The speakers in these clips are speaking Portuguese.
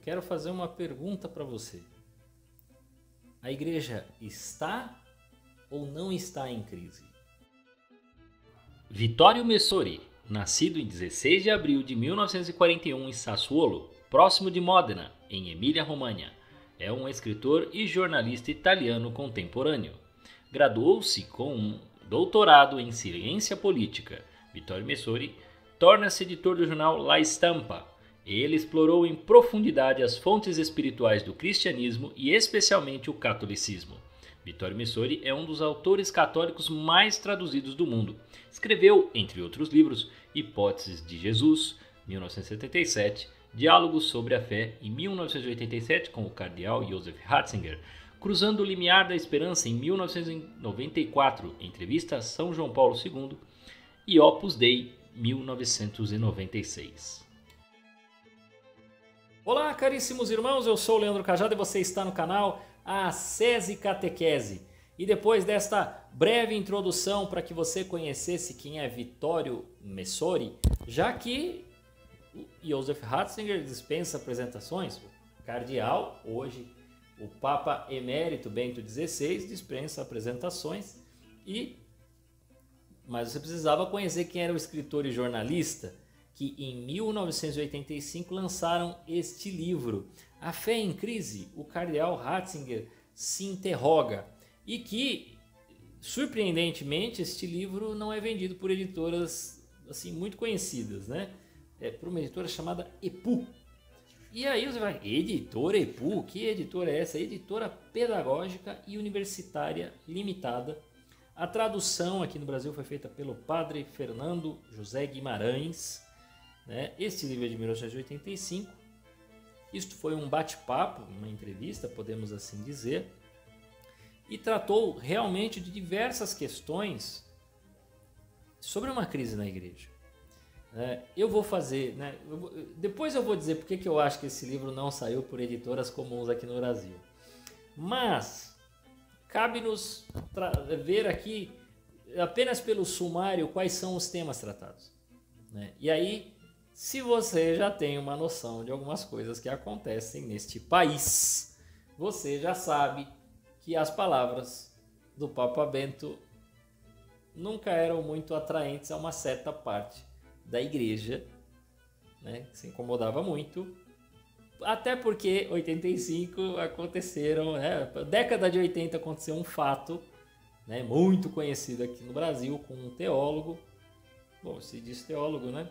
quero fazer uma pergunta para você. A igreja está ou não está em crise? Vittorio Messori, nascido em 16 de abril de 1941 em Sassuolo, próximo de Modena, em Emília-Romanha, é um escritor e jornalista italiano contemporâneo. Graduou-se com um doutorado em ciência política. Vittorio Messori torna-se editor do jornal La Stampa. Ele explorou em profundidade as fontes espirituais do cristianismo e especialmente o catolicismo. Vittorio Messori é um dos autores católicos mais traduzidos do mundo. Escreveu, entre outros livros, Hipóteses de Jesus, 1977, Diálogos sobre a Fé, em 1987, com o cardeal Joseph Ratzinger, Cruzando o Limiar da Esperança, em 1994, Entrevista a São João Paulo II, e Opus Dei, 1996. Olá, caríssimos irmãos, eu sou o Leandro Cajado e você está no canal Ascese Catequese. E depois desta breve introdução para que você conhecesse quem é Vittorio Messori, já que Joseph Ratzinger dispensa apresentações, o cardeal, hoje o Papa Emérito Bento XVI, dispensa apresentações, mas você precisava conhecer quem era o escritor e jornalista que em 1985 lançaram este livro, A Fé em Crise, o cardeal Ratzinger se interroga, e que, surpreendentemente, este livro não é vendido por editoras assim, muito conhecidas, né? É por uma editora chamada EPU. E aí você vai, editora EPU? Que editora é essa? Editora Pedagógica e Universitária Limitada. A tradução aqui no Brasil foi feita pelo padre Fernando José Guimarães. Né? Este livro é de 1985. Isto foi um bate-papo, uma entrevista, podemos assim dizer, e tratou realmente de diversas questões sobre uma crise na igreja. Eu vou fazer, né? Depois eu vou dizer porque que eu acho que esse livro não saiu por editoras comuns aqui no Brasil. Mas cabe-nos ver aqui, apenas pelo sumário, quais são os temas tratados. Né? E aí, se você já tem uma noção de algumas coisas que acontecem neste país, você já sabe que as palavras do Papa Bento nunca eram muito atraentes a uma certa parte da igreja, né, que se incomodava muito, até porque 85 aconteceram, década de 80 aconteceu um fato, né, muito conhecido aqui no Brasil, com um teólogo, bom, se diz teólogo, né,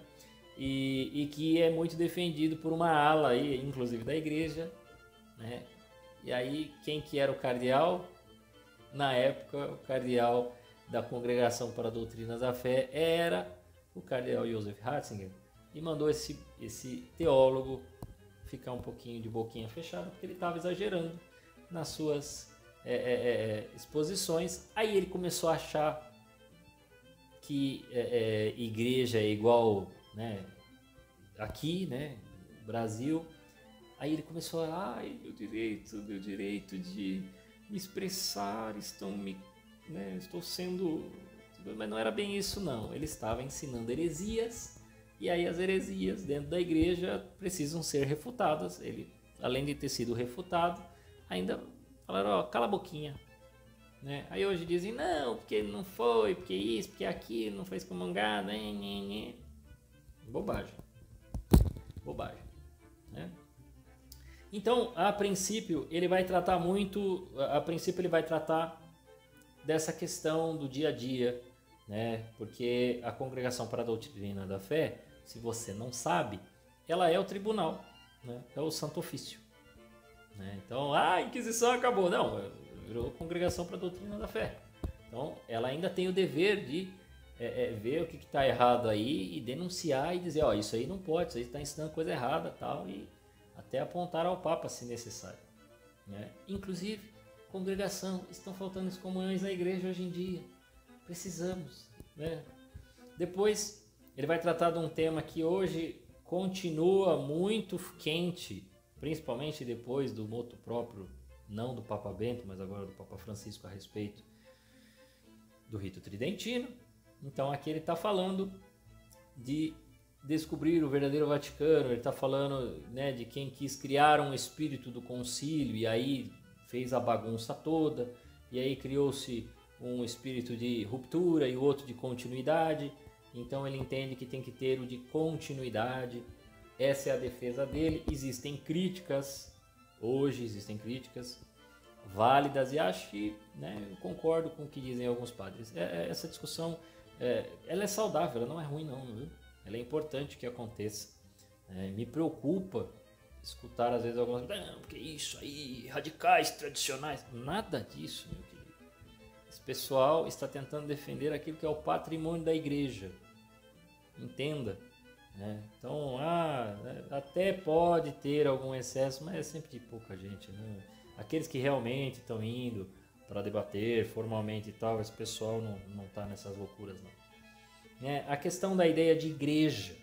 e que é muito defendido por uma ala aí, inclusive da igreja, né, e aí quem que era o cardeal? Na época, o cardeal da Congregação para a Doutrina da Fé era o cardeal Joseph Ratzinger, e mandou esse teólogo ficar um pouquinho de boquinha fechada, porque ele estava exagerando nas suas exposições. Aí ele começou a achar que igreja é igual, né, aqui, né, no Brasil. Aí ele começou a meu direito de me expressar, estou sendo... Mas não era bem isso não, ele estava ensinando heresias, e aí as heresias dentro da igreja precisam ser refutadas. Ele, além de ter sido refutado, ainda falaram, cala a boquinha. Né? Aí hoje dizem, não, porque não foi, porque isso, porque aquilo, não foi excomungado, bobagem. Né? Então, a princípio, ele vai tratar dessa questão do dia a dia, né? Porque a Congregação para a Doutrina da Fé, se você não sabe, ela é o tribunal, né? É o Santo Ofício. Né? Então, a Inquisição acabou. Não, virou Congregação para a Doutrina da Fé. Então, ela ainda tem o dever de ver o que está errado aí e denunciar e dizer, isso aí não pode, isso aí está ensinando coisa errada, tal, e até apontar ao Papa se necessário. Né? Inclusive, congregação, estão faltando excomunhões na igreja hoje em dia. Precisamos. Né? Depois, ele vai tratar de um tema que hoje continua muito quente, principalmente depois do motu próprio, não do Papa Bento, mas agora do Papa Francisco, a respeito do rito tridentino. Então, aqui ele está falando de descobrir o verdadeiro Vaticano. Ele está falando, né, de quem quis criar um espírito do concílio e aí fez a bagunça toda, e aí criou-se um espírito de ruptura e outro de continuidade. Então ele entende que tem que ter o de continuidade. Essa é a defesa dele. Existem críticas, hoje existem críticas válidas, e acho que, né, eu concordo com o que dizem alguns padres. Essa discussão, ela é saudável, ela não é ruim não, viu? Ela é importante que aconteça. Me preocupa escutar às vezes algumas... Não, porque isso aí, radicais, tradicionais. Nada disso, meu querido. Esse pessoal está tentando defender aquilo que é o patrimônio da igreja. Entenda. Né? Então, até pode ter algum excesso, mas é sempre de pouca gente. Né? Aqueles que realmente estão indo para debater formalmente e tal, esse pessoal não está nessas loucuras, não. A questão da ideia de igreja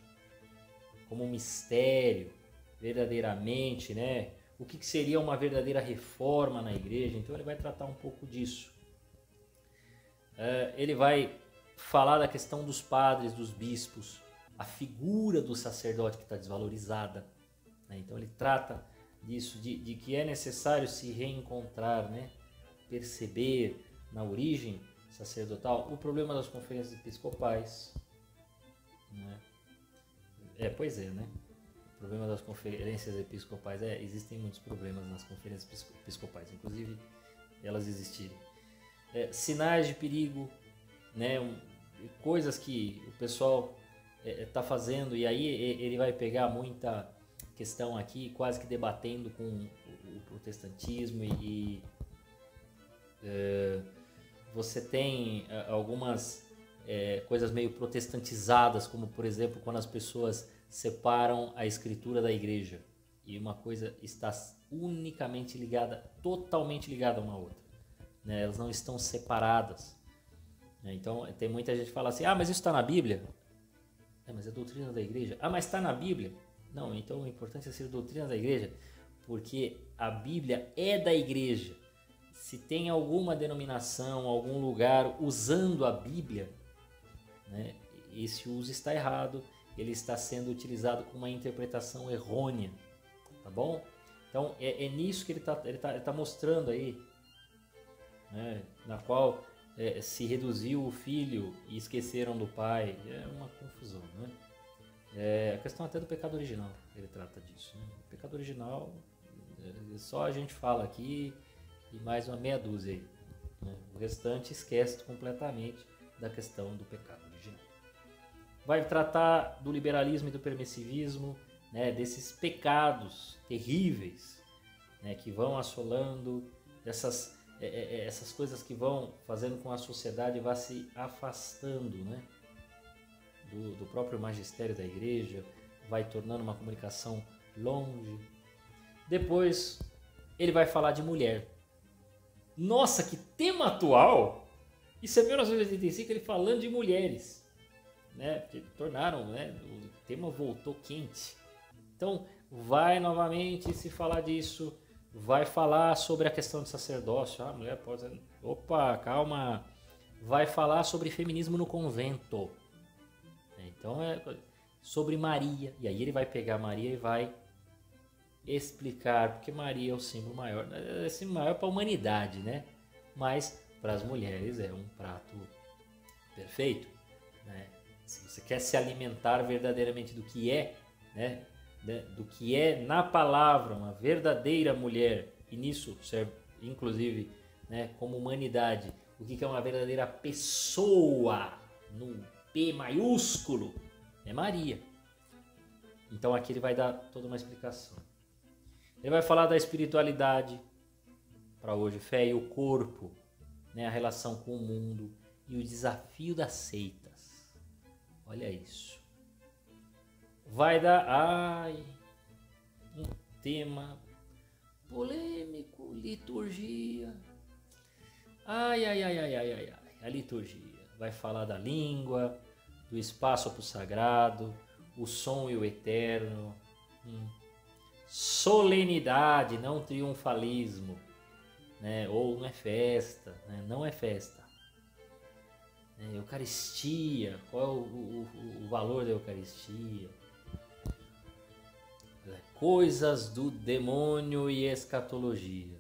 como um mistério, verdadeiramente, né? O que seria uma verdadeira reforma na igreja? Então ele vai tratar um pouco disso. Ele vai falar da questão dos padres, dos bispos, a figura do sacerdote que está desvalorizada. Né? Então ele trata disso, de que é necessário se reencontrar, né? Perceber na origem sacerdotal o problema das conferências episcopais. Né? Pois é, né? O problema das conferências episcopais, existem muitos problemas nas conferências episcopais, inclusive elas existirem. Sinais de perigo, né? Coisas que o pessoal está fazendo, e aí ele vai pegar muita questão aqui, quase que debatendo com o protestantismo, e você tem algumas coisas meio protestantizadas, como por exemplo quando as pessoas separam a escritura da igreja e uma coisa está unicamente ligada, totalmente ligada uma à outra, né? Elas não estão separadas, né? Então tem muita gente que fala assim, mas isso está na Bíblia? Mas é doutrina da igreja. Mas está na Bíblia? Não, então o importante é ser doutrina da igreja, porque a Bíblia é da igreja. Se tem alguma denominação, algum lugar usando a Bíblia, né, esse uso está errado, ele está sendo utilizado com uma interpretação errônea, tá bom? Então é nisso que ele tá mostrando aí, né, na qual se reduziu o filho e esqueceram do pai. É uma confusão, né? A questão até do pecado original, ele trata disso, né? O pecado original, só a gente fala aqui e mais uma meia dúzia aí, né? O restante esquece completamente da questão do pecado original. Vai tratar do liberalismo e do permissivismo, né? Desses pecados terríveis, né? Que vão assolando, essas coisas que vão fazendo com que a sociedade vá se afastando, né? Do próprio magistério da igreja, vai tornando uma comunicação longe. Depois ele vai falar de mulher. Nossa, que tema atual! Isso é 1985, ele falando de mulheres, né? Porque tornaram, né? O tema voltou quente. Então vai novamente se falar disso, vai falar sobre a questão do sacerdócio. A mulher pode... Opa, calma! Vai falar sobre feminismo no convento. Então sobre Maria, e aí ele vai pegar Maria e vai explicar, porque Maria é o símbolo maior, é o símbolo maior para a humanidade, né? Mas para as mulheres é um prato perfeito, né? Se você quer se alimentar verdadeiramente do que é, né? Do que é na palavra uma verdadeira mulher, e nisso serve inclusive, né, como humanidade, o que é uma verdadeira pessoa no P maiúsculo, é Maria. Então aqui ele vai dar toda uma explicação. Ele vai falar da espiritualidade para hoje, fé e o corpo, né, a relação com o mundo e o desafio das seitas. Olha isso. Vai dar um tema polêmico, liturgia. A liturgia. Vai falar da língua, do espaço para o sagrado, o som e o eterno, solenidade, não triunfalismo, né? Ou não é festa, né? Não é festa. Eucaristia, qual é o valor da Eucaristia? Coisas do demônio e escatologia.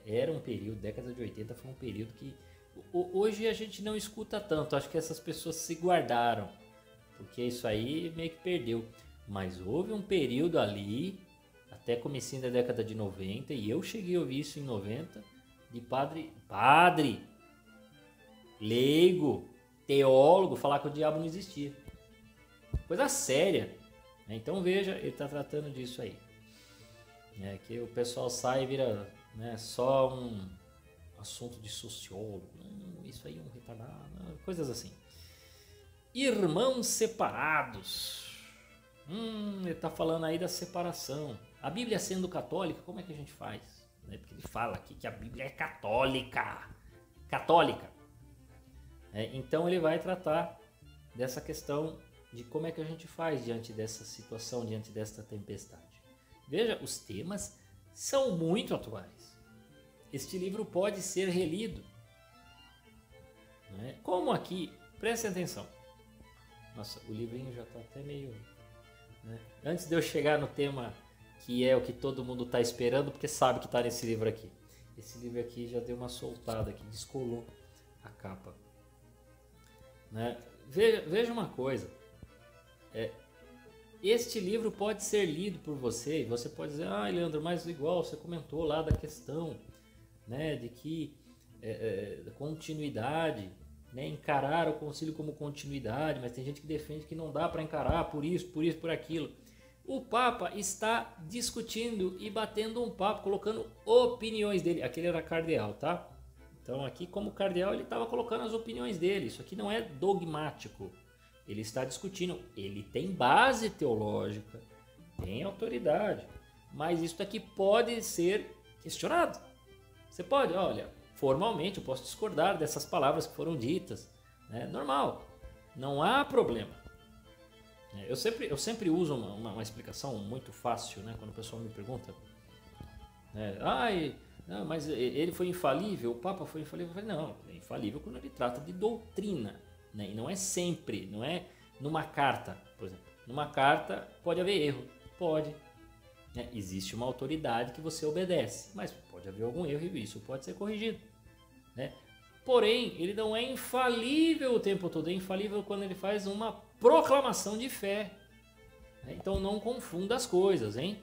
Era um período, década de 80 foi um período que hoje a gente não escuta tanto, acho que essas pessoas se guardaram, porque isso aí meio que perdeu. Mas houve um período ali, até comecinho da década de 90, e eu cheguei a ouvir isso em 90, de padre, leigo, teólogo, falar que o diabo não existia. Coisa séria. Então veja, ele está tratando disso aí. Que o pessoal sai e vira só um assunto de sociólogo. Isso aí é um retardado, coisas assim. Irmãos separados. Ele está falando aí da separação. A Bíblia sendo católica, como é que a gente faz? Porque ele fala aqui que a Bíblia é católica. Então ele vai tratar dessa questão de como é que a gente faz diante dessa situação, diante desta tempestade. Veja, os temas são muito atuais. Este livro pode ser relido. Como aqui, prestem atenção. Nossa, o livrinho já está até meio... Antes de eu chegar no tema que é o que todo mundo está esperando, porque sabe que está nesse livro aqui. Esse livro aqui já deu uma soltada aqui, descolou a capa. Veja uma coisa. Este livro pode ser lido por você e você pode dizer, Leandro, mas igual você comentou lá da questão de que continuidade, encarar o concílio como continuidade, mas tem gente que defende que não dá para encarar por isso, por aquilo. O Papa está discutindo e batendo um papo, colocando opiniões dele. Aquele era cardeal, tá? Então aqui como cardeal ele estava colocando as opiniões dele. Isso aqui não é dogmático. Ele está discutindo, ele tem base teológica, tem autoridade, mas isso aqui pode ser questionado. Você pode, olha, formalmente eu posso discordar dessas palavras que foram ditas, normal, não há problema. Eu sempre uso uma explicação muito fácil, quando o pessoal me pergunta, não, mas ele foi infalível, o Papa foi infalível. Eu falei, não, é infalível quando ele trata de doutrina. E não é sempre, não é numa carta, por exemplo. Numa carta pode haver erro, pode. Existe uma autoridade que você obedece, mas pode haver algum erro e isso pode ser corrigido. Porém, ele não é infalível o tempo todo, é infalível quando ele faz uma proclamação de fé. Então não confunda as coisas, hein?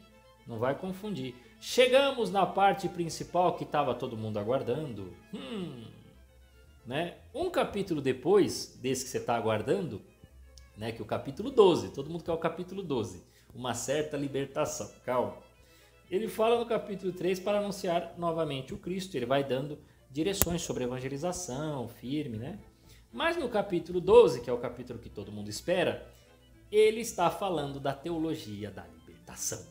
Não vai confundir. Chegamos na parte principal que estava todo mundo aguardando. Um capítulo depois desse que você está aguardando, que é o capítulo 12, todo mundo quer o capítulo 12, uma certa libertação, calma. Ele fala no capítulo 3 para anunciar novamente o Cristo, ele vai dando direções sobre evangelização, firme, Mas no capítulo 12, que é o capítulo que todo mundo espera, ele está falando da teologia da libertação.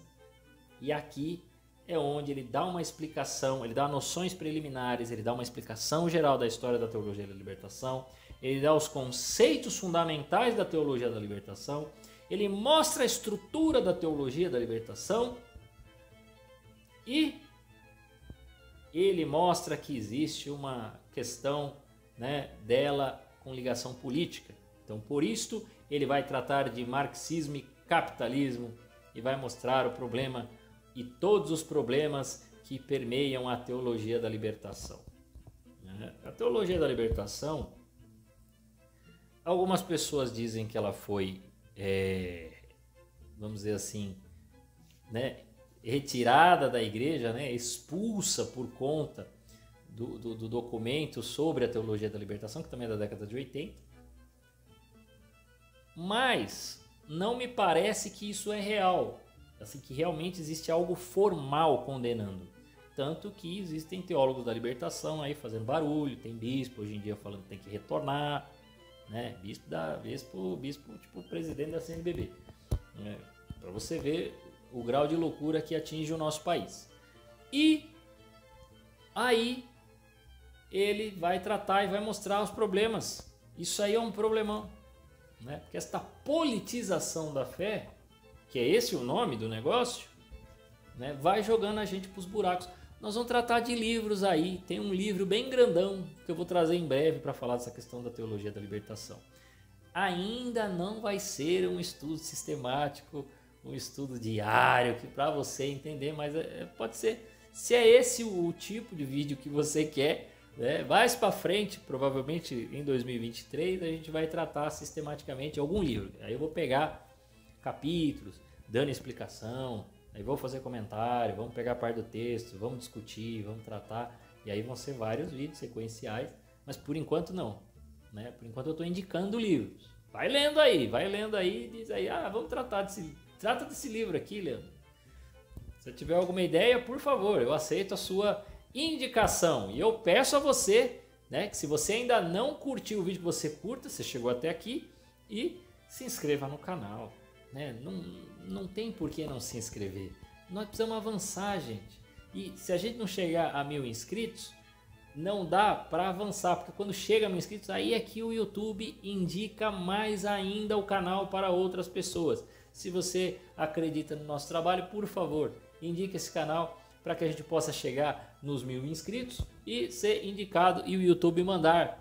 E aqui é onde ele dá uma explicação, ele dá noções preliminares, ele dá uma explicação geral da história da teologia da libertação, ele dá os conceitos fundamentais da teologia da libertação, ele mostra a estrutura da teologia da libertação e ele mostra que existe uma questão dela com ligação política. Então, por isto, ele vai tratar de marxismo e capitalismo e vai mostrar o problema e todos os problemas que permeiam a teologia da libertação. A teologia da libertação, algumas pessoas dizem que ela foi, vamos dizer assim, retirada da igreja, expulsa por conta do documento sobre a teologia da libertação, que também é da década de 80. Mas não me parece que isso é real. Assim, que realmente existe algo formal condenando. Tanto que existem teólogos da libertação aí fazendo barulho, tem bispo hoje em dia falando que tem que retornar, bispo tipo presidente da CNBB. Para você ver o grau de loucura que atinge o nosso país. E aí ele vai tratar e vai mostrar os problemas. Isso aí é um problemão, porque esta politização da fé, que é esse o nome do negócio, vai jogando a gente para os buracos. nós vamos tratar de livros aí. Tem um livro bem grandão que eu vou trazer em breve para falar dessa questão da teologia da libertação. Ainda não vai ser um estudo sistemático, um estudo diário que para você entender, mas pode ser, se é esse o tipo de vídeo que você quer, né? Mais para frente, provavelmente em 2023, a gente vai tratar sistematicamente algum livro. Aí eu vou pegar capítulos, dando explicação, aí vou fazer comentário, vamos pegar parte do texto, vamos discutir, vamos tratar, e aí vão ser vários vídeos sequenciais, mas por enquanto não, né? Por enquanto eu estou indicando livros. Vai lendo aí e diz aí, vamos tratar trata desse livro aqui, Leandro. Se tiver alguma ideia, por favor, eu aceito a sua indicação. E eu peço a você, né, que se você ainda não curtiu o vídeo, você curta, você chegou até aqui, e se inscreva no canal. Né? Não tem por que não se inscrever. Nós precisamos avançar, gente. E se a gente não chegar a 1000 inscritos, não dá para avançar, porque quando chega a 1000 inscritos, aí é que o YouTube indica mais ainda o canal para outras pessoas. Se você acredita no nosso trabalho, por favor, indique esse canal para que a gente possa chegar nos 1000 inscritos e ser indicado e o YouTube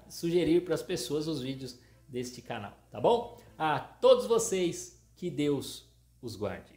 sugerir para as pessoas os vídeos deste canal, tá bom? A todos vocês, que Deus os guarde.